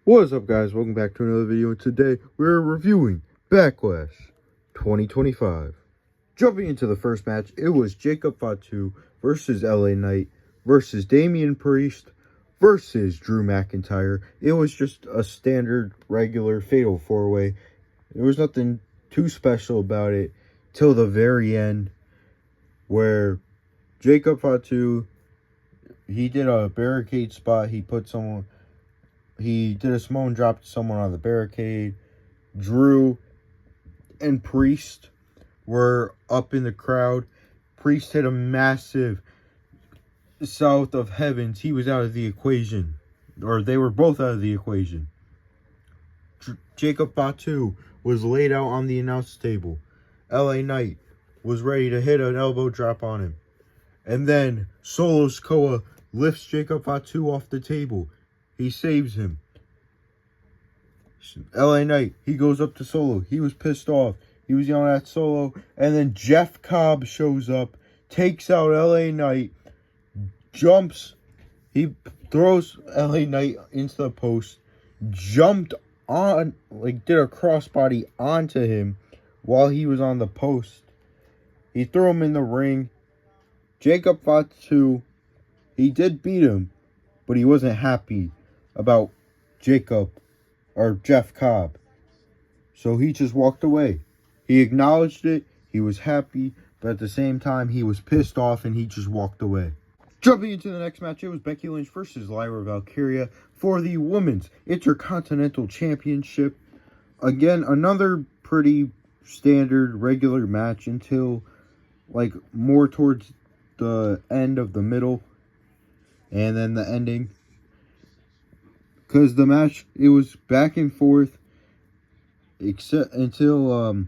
What's up, guys? Welcome back to another video. Today we're reviewing Backlash 2025. Jumping into the first match, it was Jacob Fatu versus LA Knight versus Damian Priest versus Drew McIntyre. It was just a standard, regular Fatal 4-Way. There was nothing too special about it till the very end, where Jacob Fatu, he did a barricade spot. He did a Samoan drop to someone on the barricade. Drew and Priest were up in the crowd. Priest hit a massive South of Heavens. He was out of the equation. Or they were both out of the equation. Jacob Fatu was laid out on the announce table. LA Knight was ready to hit an elbow drop on him. And then Solo Sikoa lifts Jacob Fatu off the table. He saves him. LA Knight, he goes up to Solo. He was pissed off. He was yelling at Solo. And then Jeff Cobb shows up, takes out LA Knight, jumps. He throws LA Knight into the post, jumped on, did a crossbody onto him while he was on the post. He threw him in the ring. Jacob Fatu, he did beat him, but he wasn't happy about Jeff Cobb. So he just walked away. He acknowledged it. He was happy, but at the same time, he was pissed off and he just walked away. Jumping into the next match, it was Becky Lynch versus Lyra Valkyria for the Women's Intercontinental Championship. Again, another pretty standard, regular match until, more towards the end of the middle. And then the ending. Because the match, it was back and forth until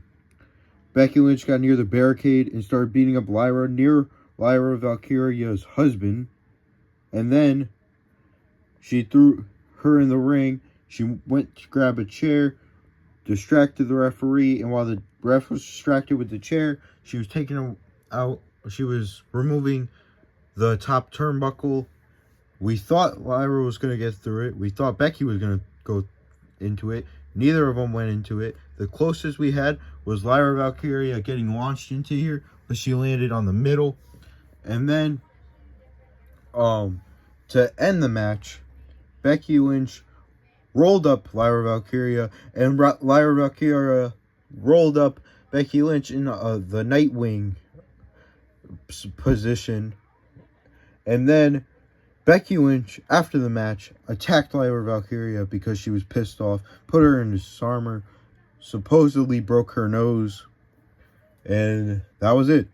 Becky Lynch got near the barricade and started beating up Lyra near Lyra Valkyria's husband. And then she threw her in the ring. She went to grab a chair, distracted the referee, and while the ref was distracted with the chair, she was taking him out. She was removing the top turnbuckle. We thought Lyra was going to get through it. We thought Becky was going to go into it. Neither of them went into it. The closest we had was Lyra Valkyria getting launched into here, but she landed on the middle. And then, to end the match, Becky Lynch rolled up Lyra Valkyria, and Lyra Valkyria rolled up Becky Lynch in the Nightwing position. And then Becky Lynch, after the match, attacked Lyra Valkyria because she was pissed off, put her in disarmor, supposedly broke her nose, and that was it.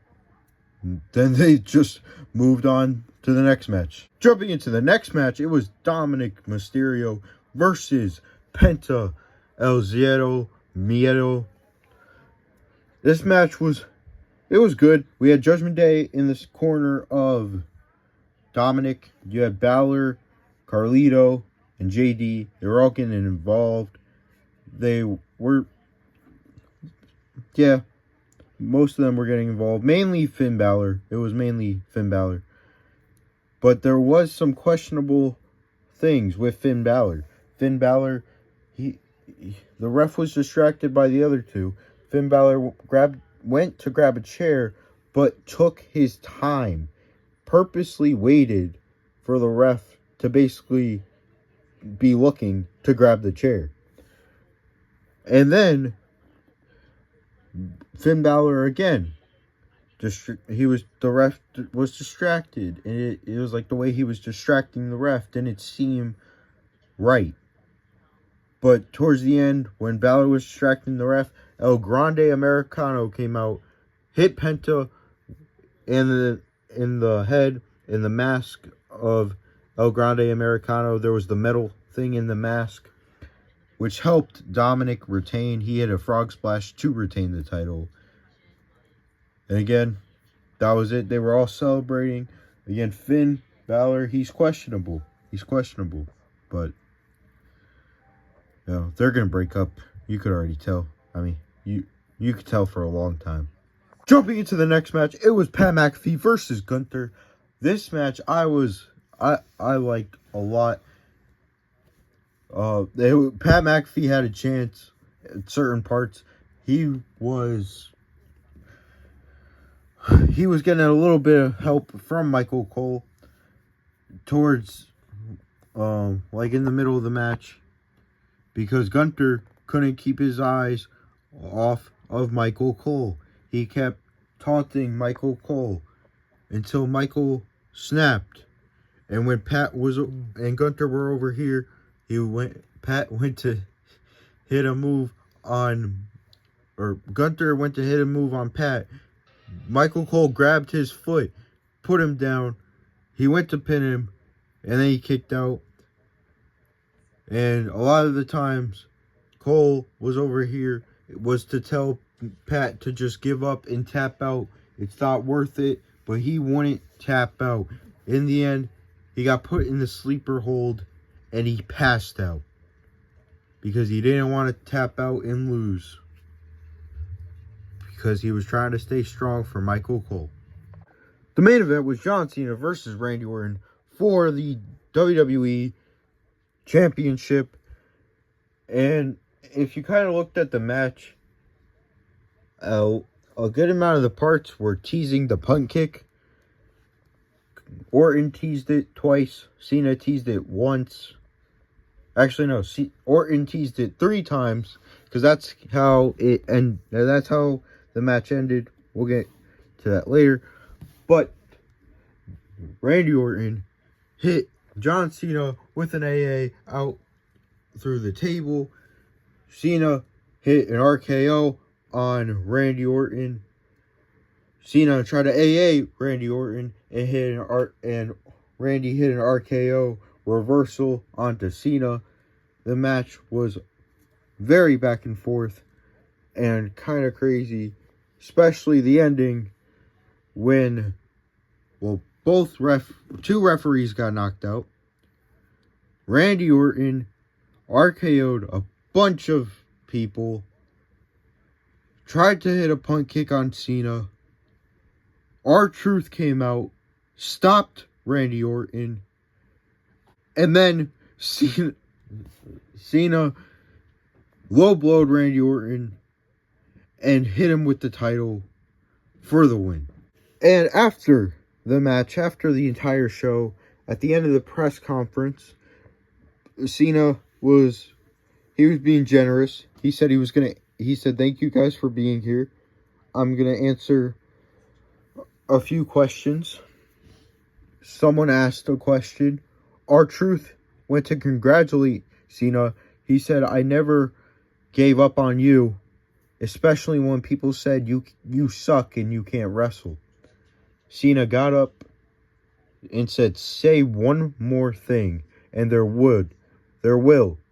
Then they just moved on to the next match. Jumping into the next match, it was Dominic Mysterio versus Penta El Zero Miedo. This match was good. We had Judgment Day in this corner of Dominic. You had Balor, Carlito, and JD. They were all getting involved. Most of them were getting involved. Mainly Finn Balor. It was mainly Finn Balor. But there was some questionable things with Finn Balor. Finn Balor, the ref was distracted by the other two. Finn Balor went to grab a chair, but took his time. Purposely waited for the ref to basically be looking to grab the chair. And then Finn Balor again, the ref was distracted, and it was like the way he was distracting the ref didn't seem right. But towards the end, when Balor was distracting the ref, El Grande Americano came out, hit Penta in the head, in the mask of El Grande Americano. There was the metal thing in the mask, which helped Dominic retain. He had a frog splash to retain the title. And again, that was it. They were all celebrating. Again, Finn Balor, he's questionable. But, they're going to break up. You could already tell. I mean, you could tell for a long time. Jumping into the next match, it was Pat McAfee versus Gunther. This match I liked a lot. Pat McAfee had a chance at certain parts. He was getting a little bit of help from Michael Cole towards like in the middle of the match, because Gunther couldn't keep his eyes off of Michael Cole. He kept taunting Michael Cole until Michael snapped. And when Pat was and Gunther were over here, Pat went to hit a move on, or Gunther went to hit a move on Pat. Michael Cole grabbed his foot, put him down. He went to pin him, and then he kicked out. And a lot of the times, Cole was over here, was to tell Pat to just give up and tap out. It's not worth it, but he wouldn't tap out. In the end, he got put in the sleeper hold, and he passed out because he didn't want to tap out and lose, because he was trying to stay strong for Michael Cole. The main event was John Cena versus Randy Orton for the WWE Championship. And if you kind of looked at the match, a good amount of the parts were teasing the punt kick. Orton teased it twice. Cena teased it once. Actually, no. Orton teased it 3 times, because that's how that's how the match ended. We'll get to that later. But Randy Orton hit John Cena with an AA out through the table. Cena hit an RKO on Randy Orton. Cena tried to AA Randy Orton and Randy hit an RKO reversal onto Cena. The match was very back and forth and kind of crazy, especially the ending when, well, two referees got knocked out. Randy Orton RKO'd a bunch of people, tried to hit a punt kick on Cena. R-Truth came out, stopped Randy Orton, and then Cena low-blowed Randy Orton and hit him with the title for the win. And after the match, after the entire show, at the end of the press conference, Cena was being generous. He said thank you guys for being here. I'm going to answer a few questions. Someone asked a question. R-Truth went to congratulate Cena. He said, I never gave up on you, especially when people said you suck and you can't wrestle. Cena got up and said, say one more thing, and there will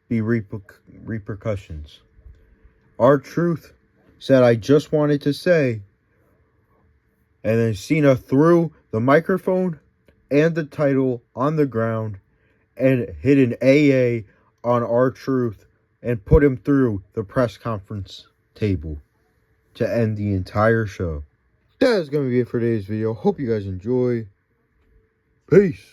be repercussions. R-Truth said, I just wanted to say. And then Cena threw the microphone and the title on the ground and hit an AA on R-Truth and put him through the press conference table to end the entire show. That is going to be it for today's video. Hope you guys enjoy. Peace.